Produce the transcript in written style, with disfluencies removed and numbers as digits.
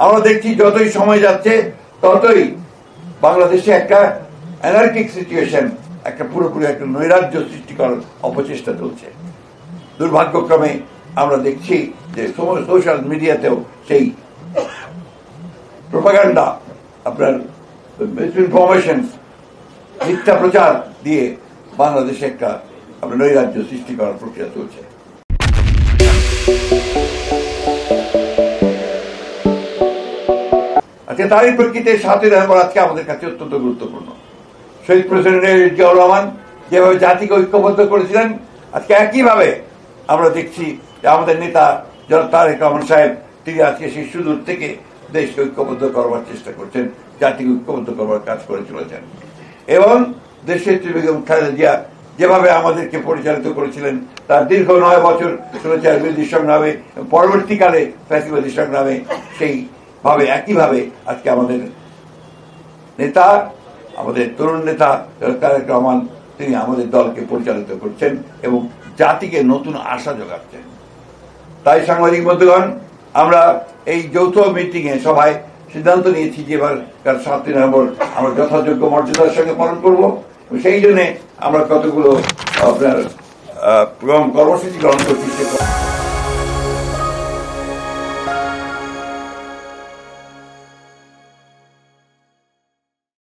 আমরা দেখছি যতই সময় যাচ্ছে ততই বাংলাদেশে একটা অ্যানার্কিক সিচুয়েশন, একটা পুরোপুরি একটা নৈরাজ্য সৃষ্টি করার অপচেষ্টা চলছে। দুর্ভাগ্যক্রমে আমরা দেখছি যে সোশ্যাল মিডিয়াতেও সেই প্রোপাগান্ডা, আপনার মিসইনফরমেশন, মিথ্যা প্রচার দিয়ে বাংলাদেশে একটা আপনার নৈরাজ্য সৃষ্টি করার প্রক্রিয়া চলছে। আজকে তারই প্রেক্ষিতে 7ই নভেম্বর আজকে আমাদের কাছে অত্যন্ত গুরুত্বপূর্ণ। শহীদ প্রেসিডেন্ট জিয়াউর রহমান যেভাবে জাতিকে ঐক্যবদ্ধ করেছিলেন, আজকে একইভাবে আমরা দেখছি যে আমাদের নেতা জনাব তারেক রহমান সাহেব তিনি আজকে সেই সুদূর থেকে দেশকে ঐক্যবদ্ধ করবার চেষ্টা করছেন, জাতিকে ঐক্যবদ্ধ করবার কাজ করে চলেছেন। এবং দেশের বেগম খালেদা জিয়া যেভাবে আমাদেরকে পরিচালিত করেছিলেন, তার দীর্ঘ 9 বছর স্বৈরাচার বিরোধী সংগ্রামে, পরবর্তীকালে ফ্যাসিবাদী সংগ্রামে সেইভাবে একইভাবে আজকে আমাদের নেতা, আমাদের তরুণ নেতা তারেক রহমান তিনি আমাদের দলকে পরিচালিত করছেন এবং জাতিকে নতুন আশা যোগাচ্ছেন। তাই সাংবাদিক বন্ধুগণ, আমরা এই যৌথ মিটিংয়ে সবাই সিদ্ধান্ত নিয়েছি যে এবার 7ই নভেম্বর আমরা যথাযোগ্য মর্যাদার সঙ্গে পালন করব। সেই জন্য আমরা কতগুলো আপনার কর্মসূচি গ্রহণ করছি।